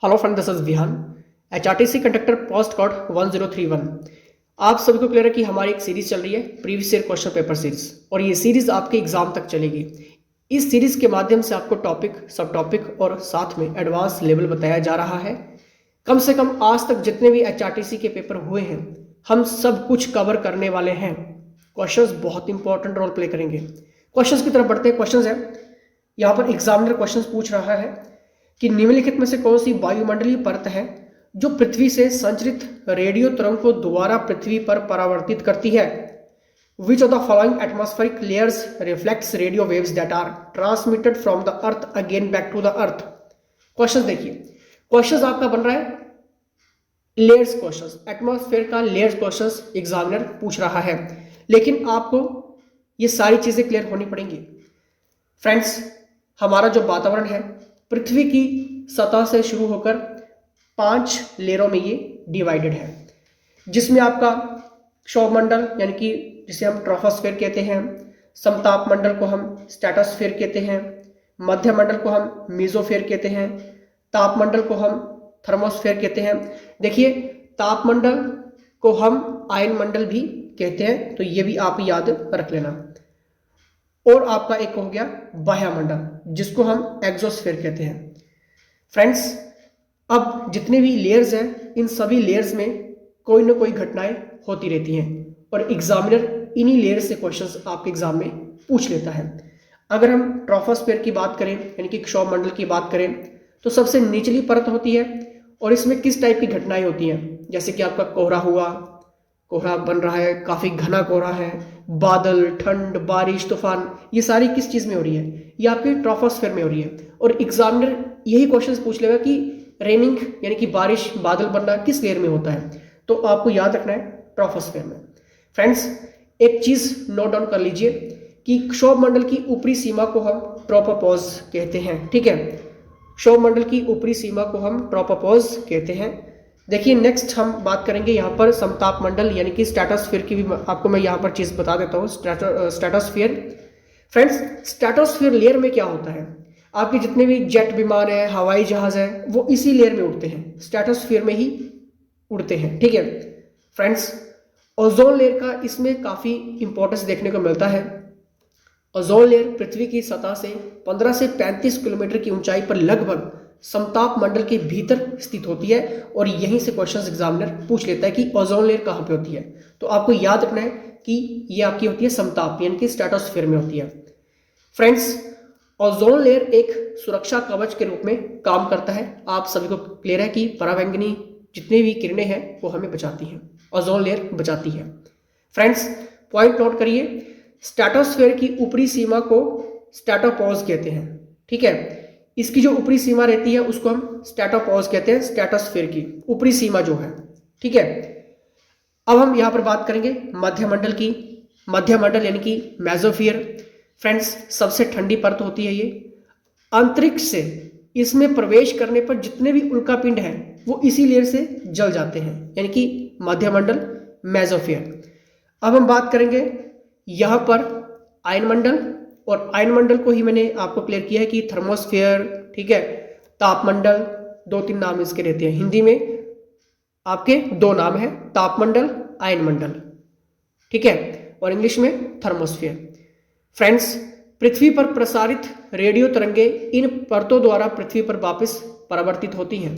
Hello friend, this is Vihan. HRTC conductor post code 1031। आप सभी को क्लियर है कि हमारी एक सीरीज चल रही है, previous year question paper series, और ये सीरीज आपके एग्जाम तक चलेगी। इस सीरीज के माध्यम से आपको टॉपिक, सब टॉपिक और साथ में एडवांस लेवल बताया जा रहा है। कम से कम आज तक जितने भी HRTC के पेपर हुए हैं, हम सब कुछ कवर करने वाले हैं। क्वेश्चंस बहुत इंपॉर्टेंट रोल प्ले करेंगे। क्वेश्चंस की तरफ बढ़ते हैं। क्वेश्चंस है, यहाँ पर एग्जामिनर क्वेश्चंस पूछ रहा है कि निम्नलिखित में से कौन सी वायुमंडलीय परत है जो पृथ्वी से संचरित रेडियो तरंग को दोबारा पृथ्वी पर परावर्तित करती है। Which of the following atmospheric layers reflects radio waves that are transmitted from the earth again back to the earth. Question देखिए, क्वेश्चन आपका बन रहा है लेयर्स क्वेश्चन, एटमॉस्फेयर का लेयर्स क्वेश्चन एग्जामिनर पूछ रहा है, लेकिन आपको ये सारी चीजें क्लियर होनी पड़ेंगी। फ्रेंड्स, हमारा जो वातावरण है पृथ्वी की सतह से शुरू होकर 5 लेयरों में ये डिवाइडेड है, जिसमें आपका क्षोभमंडल यानी कि जिसे हम ट्रोपोस्फेयर कहते हैं, समताप मंडल को हम स्ट्रेटोस्फेयर कहते हैं, मध्य मंडल को हम मेसोस्फेयर कहते हैं, तापमंडल को हम थर्मोस्फेयर कहते हैं। देखिए, तापमंडल को हम आयन मंडल भी कहते हैं, तो ये भी आप याद रख लेना। और आपका एक हो गया बाह्यमंडल, जिसको हम एक्सोस्फेयर कहते हैं। फ्रेंड्स, अब जितने भी लेयर्स हैं, इन सभी लेयर्स में कोई ना कोई घटनाएं होती रहती हैं, और एग्जामिनर इन्हीं लेयर से क्वेश्चंस आपके एग्जाम में पूछ लेता है। अगर हम ट्रोपोस्फेयर की बात करें यानी कि क्षोभमंडल की बात करें, तो सबसे निचली परत होती है, और इसमें किस टाइप की घटनाएं होती हैं, जैसे कि आपका कोहरा हुआ, कोहरा बन रहा है, काफी घना कोहरा है, बादल, ठंड, बारिश, तूफान, ये सारी किस चीज में हो रही है? ये आपके ट्रोपोस्फेयर में हो रही है। और एग्जामिनर यही क्वेश्चन पूछ लेगा कि रेनिंग यानी कि बारिश, बादल बनना किस लेयर में होता है, तो आपको याद रखना है ट्रोपोस्फेयर में। फ्रेंड्स, एक चीज नोट डाउन कर लीजिए कि क्षोभमंडल की ऊपरी सीमा को हम ट्रोपोपॉज कहते हैं। ठीक है, क्षोभमंडल की ऊपरी सीमा को हम ट्रोपोपॉज कहते हैं। देखिए, नेक्स्ट हम बात करेंगे यहाँ पर समताप मंडल यानी कि स्ट्रेटोस्फीयर की भी आपको मैं यहाँ पर चीज बता देता हूँ। स्ट्रेटोस्फीयर, फ्रेंड्स, स्ट्रेटोस्फीयर लेयर में क्या होता है, आपके जितने भी जेट विमान है, हवाई जहाज है, वो इसी लेयर में उड़ते हैं, स्ट्रेटोस्फीयर में ही उड़ते हैं। ठीक है फ्रेंड्स, ओजोन लेयर का इसमें काफी इंपॉर्टेंस देखने को मिलता है। ओजोन लेयर पृथ्वी की सतह से 15 से 35 किलोमीटर की ऊंचाई पर लगभग समताप मंडल के भीतर स्थित होती है, और यहीं से क्वेश्चन एग्जामिनर पूछ लेता है कि ओजोन लेयर कहाँ पे होती है। तो आपको याद रखना है कि ये आपकी होती है समताप यानी कि स्ट्रेटोस्फीयर में होती है। फ्रेंड्स, ओजोन लेयर एक सुरक्षा कवच के रूप में काम करता है। आप सभी को क्लियर है कि पराबैंगनी जितनी भी किरणें हैं वो हमें बचाती हैं, ओजोन लेयर बचाती है। फ्रेंड्स, पॉइंट नोट करिए, स्ट्रेटोस्फीयर की ऊपरी सीमा को स्ट्रेटोपॉज कहते हैं। ठीक है, इसकी जो ऊपरी सीमा रहती है उसको हम स्ट्रेटोपॉज कहते हैं, स्ट्रेटोस्फीयर की ऊपरी सीमा जो है। ठीक है, अब हम यहां पर बात करेंगे मध्यमंडल की। मध्यमंडल यानी कि मेसोस्फीयर। फ्रेंड्स, सबसे ठंडी परत होती है ये। अंतरिक्ष से इसमें प्रवेश करने पर जितने भी उल्कापिंड हैं वो इसी लेयर से जल जाते हैं, यानी कि मध्यमंडल, मेसोस्फीयर। अब हम बात करेंगे यहां पर आयनमंडल, और आयनमंडल को ही मैंने आपको क्लियर किया है कि थर्मोस्फीयर। ठीक है, तापमंडल, 2-3 नाम इसके रहते हैं। हिंदी में आपके 2 नाम है, तापमंडल, आयनमंडल। ठीक है, और इंग्लिश में थर्मोस्फीयर। फ्रेंड्स, पृथ्वी पर प्रसारित रेडियो तरंगे इन परतों द्वारा पृथ्वी पर वापस परावर्तित होती हैं,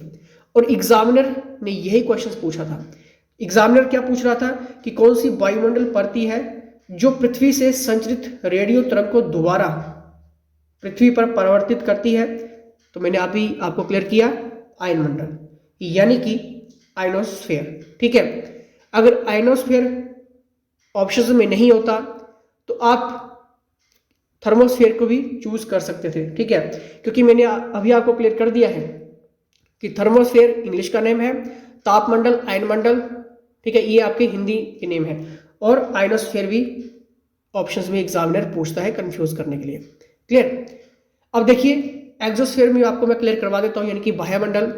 और एग्जामिनर ने यही क्वेश्चन पूछा था। एग्जामिनर क्या पूछ रहा था कि कौन सी वायुमंडल परत है जो पृथ्वी से संचरित रेडियो तरंग को दोबारा पृथ्वी पर परावर्तित करती है। तो मैंने अभी आपको क्लियर किया, आयनमंडल यानी कि आयनोस्फीयर। ठीक है, अगर आयनोस्फीयर ऑप्शन में नहीं होता तो आप थर्मोस्फीयर को भी चूज कर सकते थे। ठीक है, क्योंकि मैंने अभी आपको क्लियर कर दिया है कि थर्मोस्फीयर इंग्लिश का नेम है, तापमंडल, आयनमंडल, ठीक है, ये आपके हिंदी के नेम है, और आयनोस्फीयर भी ऑप्शंस में एग्जामिनर पूछता है कंफ्यूज करने के लिए। क्लियर? अब देखिए, एक्सोस्फीयर में आपको मैं क्लियर करवा देता हूं, यानी कि बाह्यमंडल।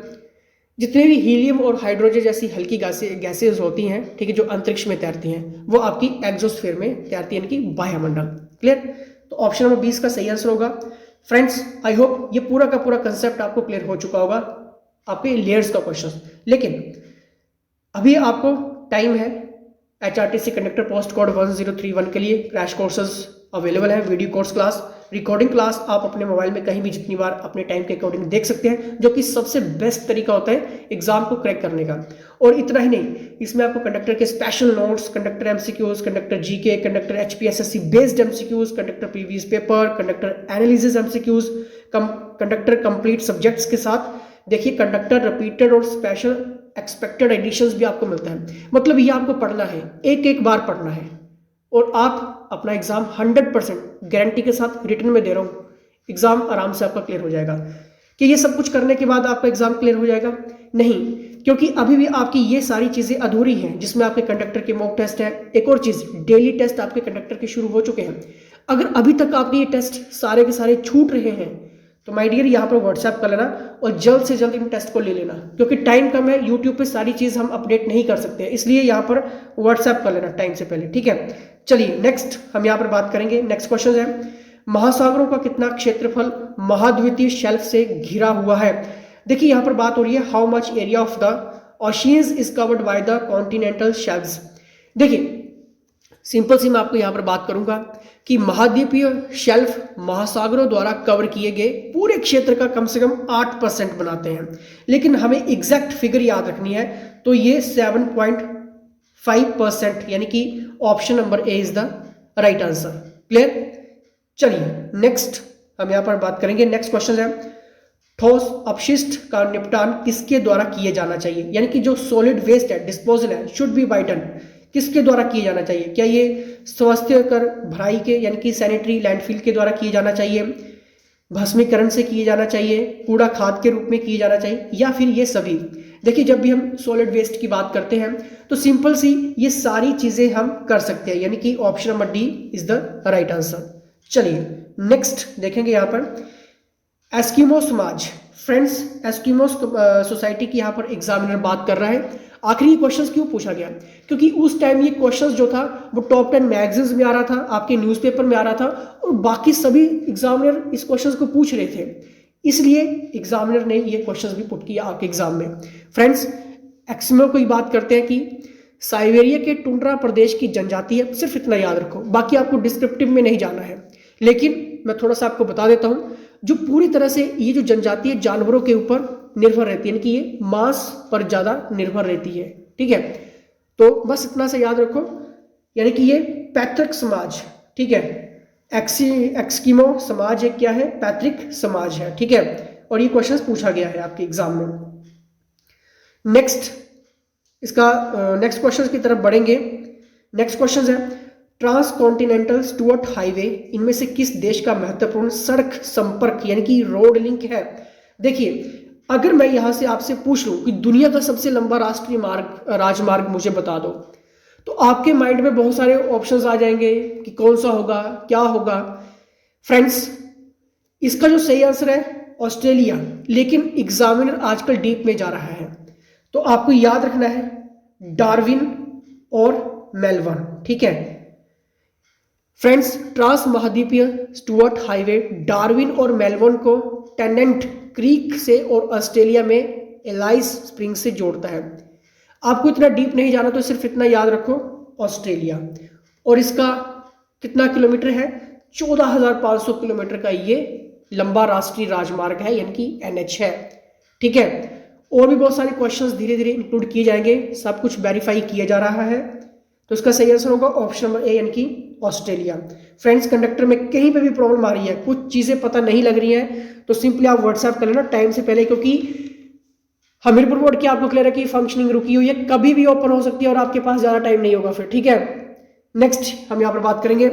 जितने भी हीलियम और हाइड्रोजन जैसी हल्की गैसेज होती हैं, ठीक है, जो अंतरिक्ष में तैरती हैं, वो आपकी एक्सोस्फीयर में तैरती है, यानी कि बाह्यमंडल। क्लियर? तो ऑप्शन नंबर 20 का सही आंसर होगा। फ्रेंड्स, आई होप ये पूरा का पूरा कंसेप्ट आपको क्लियर हो चुका होगा। आपके लेयर्स का क्वेश्चन। लेकिन अभी आपको टाइम है, HRTC कंडक्टर पोस्ट कोड 1031 के लिए क्रैश कोर्सेज अवेलेबल है, video course class, recording class आप अपने मोबाइल में कहीं भी जितनी बार अपने टाइम के अकॉर्डिंग देख सकते हैं, जो कि सबसे बेस्ट तरीका होता है एग्जाम को क्रैक करने का। और इतना ही नहीं, इसमें आपको कंडक्टर के special notes, conductor MCQs, conductor GK, conductor HPSSC based MCQs, conductor previous paper, conductor analysis MCQs, conductor complete subjects के साथ देखिए कंडक्टर रिपीटेड और स्पेशल एक्सपेक्टेड एडिशंस भी आपको मिलता है। मतलब ये आपको पढ़ना है, एक एक बार पढ़ना है, और आप अपना एग्जाम 100% गारंटी के साथ रिटर्न में दे रहा हूँ, एग्जाम आराम से आपका क्लियर हो जाएगा। कि ये सब कुछ करने के बाद आपका एग्जाम क्लियर हो जाएगा? नहीं, क्योंकि अभी भी आपकी ये सारी चीजें अधूरी हैं, जिसमें आपके कंडक्टर के मॉक टेस्ट है। एक और चीज, डेली टेस्ट आपके कंडक्टर के शुरू हो चुके हैं। अगर अभी तक आपके ये टेस्ट सारे के सारे छूट रहे हैं तो माय डियर यहाँ पर व्हाट्सएप कर लेना और जल्द से जल्द इन टेस्ट को ले लेना, क्योंकि टाइम कम है, यूट्यूब पे सारी चीज हम अपडेट नहीं कर सकते, इसलिए यहाँ पर व्हाट्सएप कर लेना टाइम से पहले, ठीक है। चलिए नेक्स्ट हम यहाँ पर बात करेंगे। नेक्स्ट क्वेश्चन है, महासागरों का कितना क्षेत्रफल महाद्वीपीय शेल्फ से घिरा हुआ है? देखिए यहाँ पर बात हो रही है how much area of the oceans is covered by the continental shelves. देखिए सिंपल सी मैं आपको यहाँ पर बात करूंगा कि महाद्वीपीय शेल्फ महासागरों द्वारा कवर किए गए पूरे क्षेत्र का कम से कम 8% बनाते हैं, लेकिन हमें एग्जैक्ट फिगर याद रखनी है, तो ये 7.5%, यानी कि option number A is the right answer. Clear? चलिए नेक्स्ट हम यहाँ पर बात करेंगे। नेक्स्ट क्वेश्चन है, ठोस अपशिष्ट का निपटान किसके द्वारा किए जाना चाहिए? यानी कि जो सॉलिड वेस्ट है, डिस्पोजल है, शुड बी बाय डन, किसके द्वारा किए जाना चाहिए? क्या ये स्वास्थ्य कर भराई के यानी कि सैनिटरी लैंडफिल के द्वारा किए जाना चाहिए, भस्मीकरण से किए जाना चाहिए, कूड़ा खाद के रूप में किए जाना चाहिए, या फिर ये सभी? देखिए जब भी हम सॉलिड वेस्ट की बात करते हैं तो सिंपल सी ये सारी चीजें हम कर सकते हैं, यानी कि option number D is the right answer. चलिए नेक्स्ट देखेंगे यहाँ पर एस्किमो समाज। फ्रेंड्स एस्किमो सोसाइटी की यहाँ पर एग्जामिनर बात कर रहा है। आखिर ये क्वेश्चंस क्यों पूछा गया? क्योंकि उस टाइम ये क्वेश्चंस जो था वो टॉप 10 मैगजीन्स में आ रहा था, आपके न्यूज़पेपर में आ रहा था, और बाकी सभी एग्जामिनर इस क्वेश्चंस को पूछ रहे थे, इसलिए एग्जामिनर ने ये क्वेश्चंस भी पुट किया आपके एग्जाम में। फ्रेंड्स एस्किमो की बात करते हैं कि साइबेरिया के टुंड्रा प्रदेश की जनजाति है, सिर्फ इतना याद रखो, बाकी आपको डिस्क्रिप्टिव में नहीं जाना है। लेकिन मैं थोड़ा सा आपको बता देता हूँ, जो पूरी तरह से ये जो जनजाति है जानवरों के ऊपर निर्भर रहती है, यानी कि ये मांस पर ज्यादा निर्भर रहती है, ठीक है। तो बस इतना सा याद रखो, यानी कि ये पैतृक समाज, ठीक है, एस्किमो समाज एक क्या है? पैतृक समाज है, ठीक है। और ये क्वेश्चन पूछा गया है आपके एग्जाम में। नेक्स्ट इसका नेक्स्ट क्वेश्चन की तरफ बढ़ेंगे। नेक्स्ट क्वेश्चन है ट्रांस कॉन्टिनेंटल स्टुअर्ट हाईवे इनमें से किस देश का महत्वपूर्ण सड़क संपर्क यानी कि रोड लिंक है? देखिए अगर मैं यहां से आपसे पूछ लूं कि दुनिया का सबसे लंबा राष्ट्रीय राजमार्ग मुझे बता दो, तो आपके माइंड में बहुत सारे ऑप्शंस आ जाएंगे कि कौन सा होगा, क्या होगा। फ्रेंड्स इसका जो सही आंसर है ऑस्ट्रेलिया, लेकिन एग्जामिनर आजकल डीप में जा रहा है, तो आपको याद रखना है डार्विन और मेलबर्न, ठीक है। फ्रेंड्स ट्रांस महाद्वीपीय स्टुअर्ट हाईवे डार्विन और मेलबर्न को टेनेंट क्रीक से और ऑस्ट्रेलिया में एलाइस स्प्रिंग से जोड़ता है। आपको इतना डीप नहीं जाना, तो सिर्फ इतना याद रखो ऑस्ट्रेलिया, और इसका कितना किलोमीटर है? 14,500 किलोमीटर का ये लंबा राष्ट्रीय राजमार्ग है, यानी कि NH है, ठीक है। और भी बहुत सारे क्वेश्चंस धीरे धीरे इंक्लूड किए जाएंगे, सब कुछ वेरीफाई किया जा रहा है, तो इसका सही आंसर होगा ऑप्शन नंबर ए, यानी कि ऑस्ट्रेलिया। फ्रेंड्स कंडक्टर में कहीं पे भी प्रॉब्लम आ रही है, कुछ चीजें पता नहीं लग रही हैं, तो सिंपली आप व्हाट्सएप कर लेना टाइम से पहले, क्योंकि हमीरपुर बोर्ड की आपको क्लियर है कि फंक्शनिंग रुकी हुई है, कभी भी ओपन हो सकती है और आपके पास ज्यादा टाइम नहीं होगा फिर, ठीक है। नेक्स्ट हम यहाँ पर बात करेंगे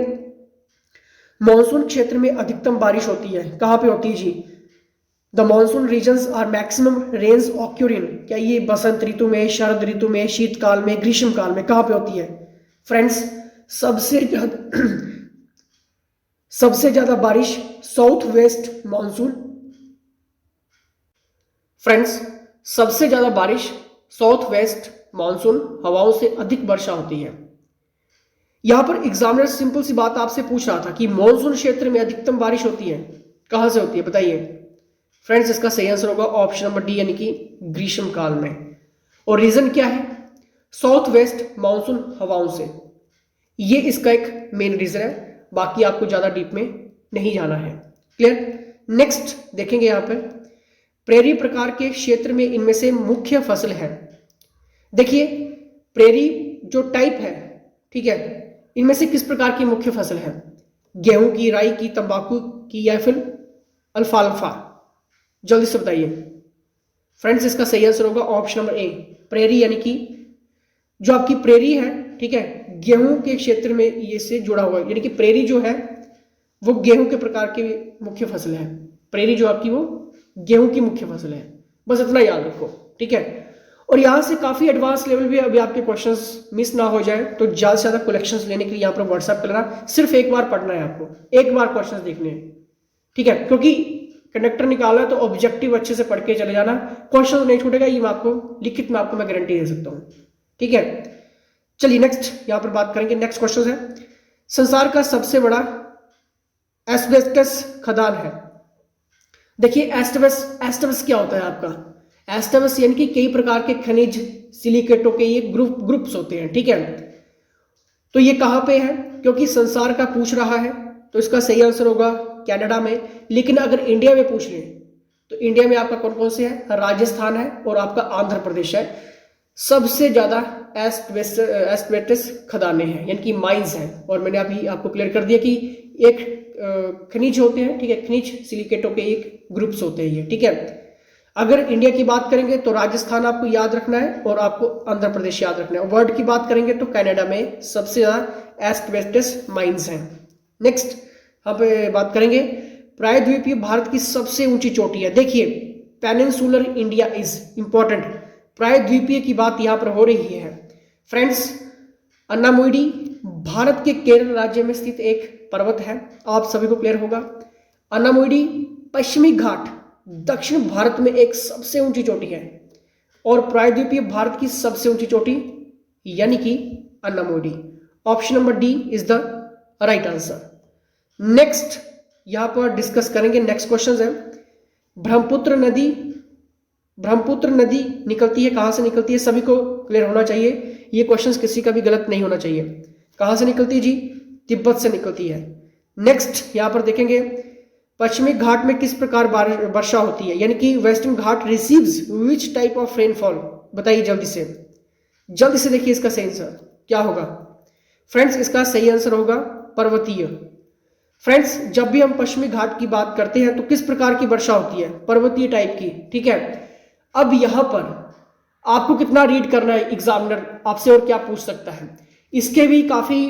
मॉनसून क्षेत्र में अधिकतम बारिश होती है, कहाँ पे होती है जी? The monsoon regions are maximum rains occur in, क्या ये बसंत ऋतु में, शरद ऋतु में, शीतकाल में, ग्रीष्म काल में, कहाँ पे होती है? फ्रेंड्स सबसे ज्यादा बारिश साउथ वेस्ट मॉनसून, फ्रेंड्स सबसे ज्यादा बारिश साउथ वेस्ट मॉनसून हवाओं से अधिक वर्षा होती है। यहां पर एग्जामिनर सिंपल सी बात आपसे पूछ रहा था कि मॉनसून क्षेत्र में अधिकतम बारिश होती है, कहां से होती है बताइए? फ्रेंड्स इसका सही आंसर होगा ऑप्शन नंबर डी यानी कि ग्रीष्म काल में। और रीजन क्या है? साउथ वेस्ट मानसून हवाओं से, ये इसका एक मेन रीजन है, बाकी आपको ज्यादा डीप में नहीं जाना है। क्लियर? नेक्स्ट देखेंगे यहाँ पर प्रेरी प्रकार के क्षेत्र में इनमें से मुख्य फसल है। देखिए प्रेरी जो टाइप है, ठीक है, इनमें से किस प्रकार की मुख्य फसल है? गेहूं की, राई की, तंबाकू की या फिर अल्फाल्फा? जल्दी से बताइए फ्रेंड्स। इसका सही आंसर होगा ऑप्शन नंबर ए, प्रेरी, यानी कि जो आपकी प्रेरी है, ठीक है, गेहूं के क्षेत्र में ये से जुड़ा हुआ है, यानी कि प्रेरी जो है वो गेहूं के प्रकार की मुख्य फसल है। प्रेरी जो आपकी वो गेहूं की मुख्य फसल है, बस इतना याद रखो, ठीक है। और यहां से काफी एडवांस लेवल भी अभी आपके क्वेश्चंस मिस ना हो जाए तो ज्यादा से ज्यादा कलेक्शंस लेने के लिए यहाँ पर व्हाट्सएप कर लेना। सिर्फ एक बार पढ़ना है आपको, एक बार क्वेश्चंस देखने हैं, ठीक है, क्योंकि कंडक्टर निकाला है तो ऑब्जेक्टिव अच्छे से पढ़ के चले जाना, क्वेश्चन नहीं छूटेगा, ये मैं आपको लिखित में आपको मैं गारंटी दे सकता हूँ, ठीक है। चलिए नेक्स्ट यहाँ पर बात करेंगे। नेक्स्ट क्वेश्चन है संसार का सबसे बड़ा एस्बेस्टस खदान है। देखिए एस्बेस्टस क्या होता है आपका? एस्बेस्टस यानी कि कई प्रकार के खनिज सिलिकेटों के ये ग्रुप्स होते हैं, ठीक है। तो ये कहाँ पे है? क्योंकि संसार का पूछ रहा है तो इसका सही आंसर होगा कनाडा में। लेकिन अगर इंडिया में पूछ रहे तो इंडिया में आपका कौन कौन से है? राजस्थान है और आपका आंध्र प्रदेश है। सबसे ज्यादा एस्बेस्टस खदानें हैं, यानी कि माइंस हैं। और मैंने अभी आपको क्लियर कर दिया कि एक खनिज होते हैं, ठीक है, खनिज सिलिकेटों के एक ग्रुप्स होते हैं ये, ठीक है। अगर इंडिया की बात करेंगे तो राजस्थान आपको याद रखना है और आपको आंध्र प्रदेश याद रखना है। वर्ल्ड की बात करेंगे तो कनाडा में सबसे ज्यादा एस्बेस्टस माइंस हैं। नेक्स्ट यहाँ पे बात करेंगे प्रायद्वीपीय भारत की सबसे ऊंची चोटी है। देखिए पेनिनसुलर इंडिया इज इंपॉर्टेंट, प्रायद्वीपीय की बात यहाँ पर हो रही है फ्रेंड्स। अन्नामुडी भारत के केरल राज्य में स्थित एक पर्वत है, आप सभी को क्लियर होगा। अन्नामुडी पश्चिमी घाट दक्षिण भारत में एक सबसे ऊंची चोटी है और प्रायद्वीपीय भारत की सबसे ऊंची चोटी यानी कि Anamudi. Option number D is the right answer. Next यहां पर डिस्कस करेंगे, नेक्स्ट क्वेश्चन है ब्रह्मपुत्र नदी निकलती है, कहां से निकलती है? सभी को क्लियर होना चाहिए, ये क्वेश्चंस किसी का भी गलत नहीं होना चाहिए। कहां से निकलती है जी? तिब्बत से निकलती है। नेक्स्ट यहां पर देखेंगे पश्चिमी घाट में किस प्रकार वर्षा होती है, यानी कि western Ghat receives which type of rainfall? बताइए जल्दी से देखिए इसका सही आंसर क्या होगा फ्रेंड्स। इसका सही आंसर होगा पर्वतीय। फ्रेंड्स जब भी हम पश्चिमी घाट की बात करते हैं तो किस प्रकार की वर्षा होती है? पर्वतीय टाइप की, ठीक है। अब यहां पर आपको कितना रीड करना है, एग्जामिनर आपसे और क्या पूछ सकता है? इसके भी काफी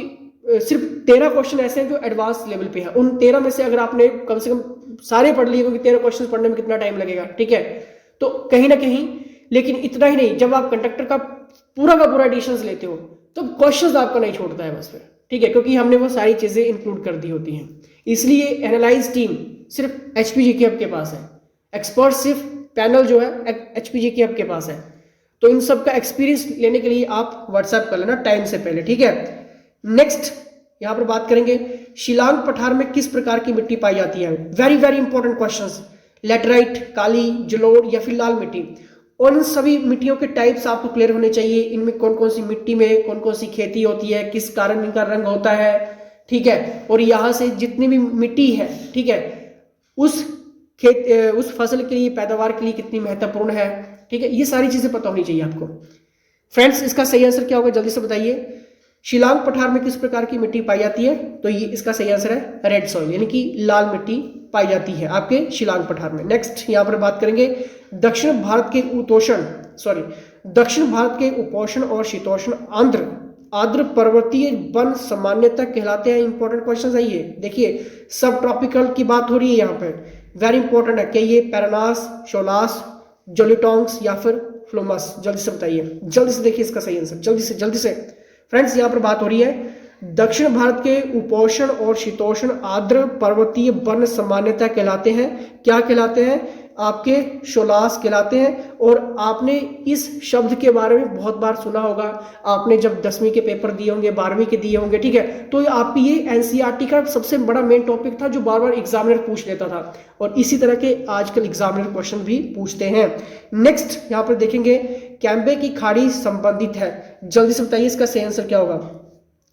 सिर्फ 13 क्वेश्चन ऐसे हैं जो एडवांस लेवल पे है। उन 13 में से अगर आपने कम से कम सारे पढ़ लिए, क्योंकि 13 क्वेश्चन पढ़ने में कितना टाइम लगेगा, ठीक है, तो कहीं ना कहीं, लेकिन इतना ही नहीं, जब आप कंडक्टर का पूरा एडिशंस लेते हो तो क्वेश्चंस आपका नहीं छोड़ता है बस फिर, ठीक है, क्योंकि हमने वो सारी चीजें इंक्लूड कर दी होती हैं। इसलिए एनालाइज टीम सिर्फ HPG हब के पास है, एक्सपर्ट सिर्फ पैनल जो है HPG हब के पास है। तो इन सब का एक्सपीरियंस लेने के लिए आप व्हाट्सएप कर लेना टाइम से पहले, ठीक है। नेक्स्ट यहां पर बात करेंगे शिलांग पठार में किस प्रकार की मिट्टी पाई जाती है? Very important questions. लैटराइट, काली, जलोढ़ या फिर लाल मिट्टी। और इन सभी मिट्टियों के टाइप्स आपको क्लियर होने चाहिए। इनमें कौन कौन सी मिट्टी में कौन कौन सी खेती होती है, किस कारण इनका रंग होता है, ठीक है। और यहाँ से जितनी भी मिट्टी है, ठीक है, उस फसल के लिए, पैदावार के लिए कितनी महत्वपूर्ण है, ठीक है, ये सारी चीजें पता होनी चाहिए आपको। फ्रेंड्स इसका सही आंसर क्या होगा जल्दी से बताइए। शिलांग पठार में किस प्रकार की मिट्टी पाई जाती है? तो ये इसका सही आंसर है रेड सॉइल, यानी कि लाल मिट्टी पाई जाती है आपके शिलांग पठार में। नेक्स्ट यहां पर बात करेंगे दक्षिण भारत के उपोष्ण और शीतोष्ण आर्द्र पर्वतीय वन सामान्यतः कहलाते हैं। इंपॉर्टेंट क्वेश्चन है ये। देखिए सब ट्रॉपिकल की बात हो रही है यहाँ पे, वेरी इंपॉर्टेंट है। क्या ये पैरानास, शोलास, जोलिटोंग्स या फिर फ्लोमस? जल्दी से बताइए, जल्दी से देखिए इसका सही आंसर, जल्दी से। फ्रेंड्स यहाँ पर बात हो रही है दक्षिण भारत के उपोष्ण और शीतोष्ण आर्द्र पर्वतीय वन सामान्यतः कहलाते हैं, क्या कहलाते हैं? आपके शोलास कहलाते हैं। और आपने इस शब्द के बारे में बहुत बार सुना होगा, आपने जब 10वीं के पेपर दिए होंगे, 12वीं के दिए होंगे, ठीक है। तो आपकी ये एनसीईआरटी का सबसे बड़ा मेन टॉपिक था जो बार बार एग्जामिनर पूछ लेता था, और इसी तरह के आजकल एग्जामिनर क्वेश्चन भी पूछते हैं। नेक्स्ट यहाँ पर देखेंगे, कैम्बे की खाड़ी संबंधित है, जल्दी से बताइए इसका सही आंसर क्या होगा।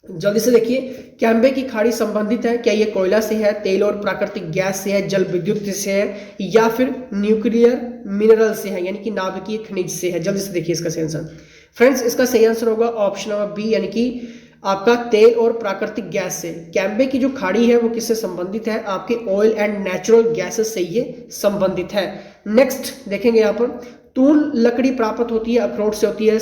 जल्दी से देखिए, कैम्बे की खाड़ी संबंधित है, क्या ये कोयला से है, तेल और प्राकृतिक गैस से है, जल विद्युत से है, या फिर न्यूक्लियर मिनरल से है, यानी कि नाभिकीय खनिज से है। जल्दी से देखिए इसका सही आंसर। फ्रेंड्स, इसका सही आंसर होगा ऑप्शन नंबर बी, यानी कि आपका तेल और प्राकृतिक गैस से। कैम्बे की जो खाड़ी है वो किससे संबंधित है, आपके ऑयल एंड नेचुरल गैसेस से ये संबंधित है। नेक्स्ट देखेंगे यहाँ पर, तूल लकड़ी प्राप्त होती है, अखरोट से होती है,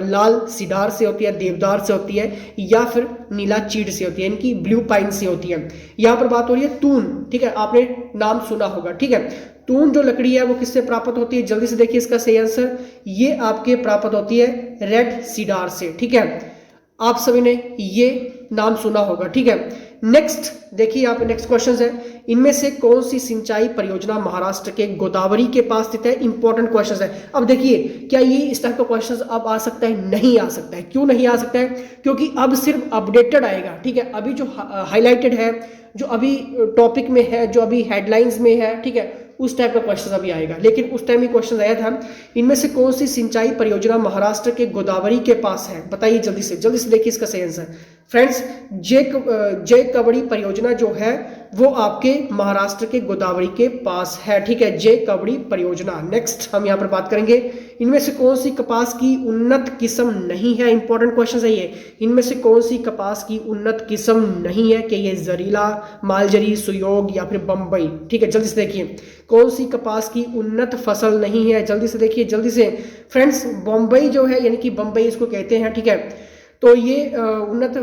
लाल सिडार से होती है, देवदार से होती है, या फिर नीला चीड़ से होती है, यानी कि ब्लू पाइन से होती है। यहाँ पर बात हो रही है तून, ठीक है, आपने नाम सुना होगा, ठीक है। तून जो लकड़ी है वो किससे प्राप्त होती है, जल्दी से देखिए इसका सही आंसर, ये आपके प्राप्त होती है रेड सिडार से, ठीक है। आप सभी ने ये नाम सुना होगा, ठीक है। नेक्स्ट देखिए यहाँ पे नेक्स्ट क्वेश्चन है, इनमें से कौन सी सिंचाई परियोजना महाराष्ट्र के गोदावरी के पास स्थित है। इंपॉर्टेंट क्वेश्चन है। अब देखिए, क्या ये इस टाइप का क्वेश्चन अब आ सकता है, नहीं आ सकता है। क्यों नहीं आ सकता है, क्योंकि अब सिर्फ अपडेटेड आएगा, ठीक है। अभी जो हाईलाइटेड है, जो अभी टॉपिक में है, जो अभी हेडलाइंस में है, ठीक है, उस टाइप का क्वेश्चन अभी आएगा। लेकिन उस टाइम ही क्वेश्चन आया था, इनमें से कौन सी सिंचाई परियोजना महाराष्ट्र के गोदावरी के पास है, बताइए जल्दी से देखिए इसका सही आंसर। फ्रेंड्स, जे कवड़ी परियोजना जो है वो आपके महाराष्ट्र के गोदावरी के पास है, ठीक है, जे कवड़ी परियोजना। नेक्स्ट हम यहाँ पर बात करेंगे, इनमें से कौन सी कपास की उन्नत किस्म नहीं है। इंपॉर्टेंट क्वेश्चन है ये, इनमें से कौन सी कपास की उन्नत किस्म नहीं है, कि ये जरीला, मालजरी, सुयोग या फिर बम्बई, ठीक है। जल्दी से देखिए कौन सी कपास की उन्नत फसल नहीं है, जल्दी से देखिए जल्दी से। फ्रेंड्स, बम्बई जो है, यानी कि बम्बई इसको कहते हैं, ठीक है, तो ये उन्नत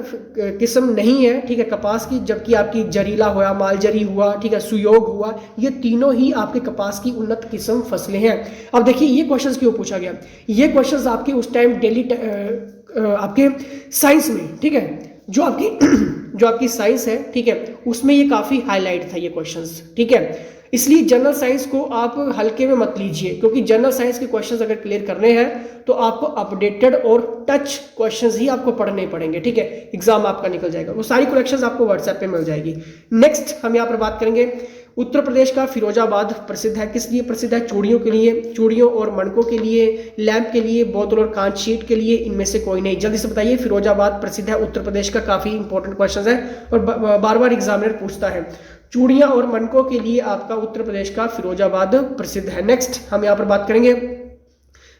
किस्म नहीं है, ठीक है, कपास की। जबकि आपकी जरीला हुआ, मालजरी हुआ, ठीक है, सुयोग हुआ, ये तीनों ही आपके कपास की उन्नत किस्म फसलें हैं। अब देखिए ये क्वेश्चंस क्यों पूछा गया, ये क्वेश्चंस आपके उस टाइम डेली आपके साइंस में, ठीक है, जो आपकी साइंस है, ठीक है, उसमें ये काफी हाईलाइट था ये क्वेश्चंस, ठीक है। इसलिए जनरल साइंस को आप हल्के में मत लीजिए, क्योंकि जनरल साइंस के क्वेश्चंस अगर क्लियर करने हैं तो आपको अपडेटेड और टच क्वेश्चंस ही आपको पढ़ने पड़ेंगे, ठीक है। एग्जाम आपका निकल जाएगा, वो सारी कलेक्शंस आपको व्हाट्सएप पे मिल जाएगी। नेक्स्ट हम यहाँ पर बात करेंगे, उत्तर प्रदेश का फिरोजाबाद प्रसिद्ध है, किस लिए प्रसिद्ध है, चूड़ियों के लिए, चूड़ियों और मणकों के लिए, लैंप के लिए, बोतल और कांच शीट के लिए, इनमें से कोई नहीं। जल्दी से बताइए, फिरोजाबाद प्रसिद्ध है उत्तर प्रदेश का, काफी इंपॉर्टेंट क्वेश्चन है और बार बार एग्जामिनर पूछता है। चूड़ियां और मणकों के लिए आपका उत्तर प्रदेश का फिरोजाबाद प्रसिद्ध है। नेक्स्ट हम यहाँ पर बात करेंगे,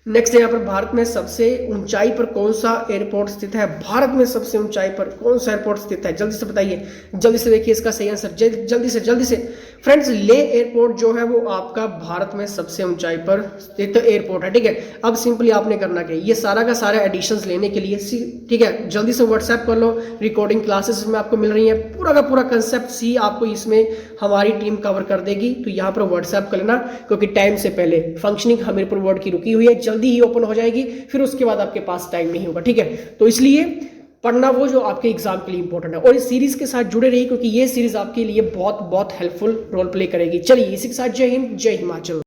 नेक्स्ट यहाँ पर भारत में सबसे ऊंचाई पर कौन सा एयरपोर्ट स्थित है, भारत में सबसे ऊंचाई पर कौन सा एयरपोर्ट स्थित है, जल्दी से बताइए, जल्दी से देखिए इसका सही आंसर, जल्दी से। फ्रेंड्स, ले एयरपोर्ट जो है वो आपका भारत में सबसे ऊंचाई पर स्थित एयरपोर्ट है, ठीक है। अब सिंपली आपने करना क्या, ये सारा का सारा एडिशंस लेने के लिए, ठीक है, जल्दी से व्हाट्सएप कर लो, रिकॉर्डिंग क्लासेस में आपको मिल रही है, पूरा का पूरा कंसेप्ट सी आपको इसमें हमारी टीम कवर कर देगी। तो यहाँ पर व्हाट्सएप कर लेना, क्योंकि टाइम से पहले फंक्शनिंग हमीरपुर वर्ड की रुकी हुई है, जल्दी ही ओपन हो जाएगी, फिर उसके बाद आपके पास टाइम नहीं होगा, ठीक है। तो इसलिए पढ़ना वो जो आपके एग्जाम के लिए इंपॉर्टेंट है, और इस सीरीज के साथ जुड़े रहिए, क्योंकि ये सीरीज आपके लिए बहुत बहुत हेल्पफुल रोल प्ले करेगी। चलिए इसी के साथ जय हिंद, जय हिमाचल।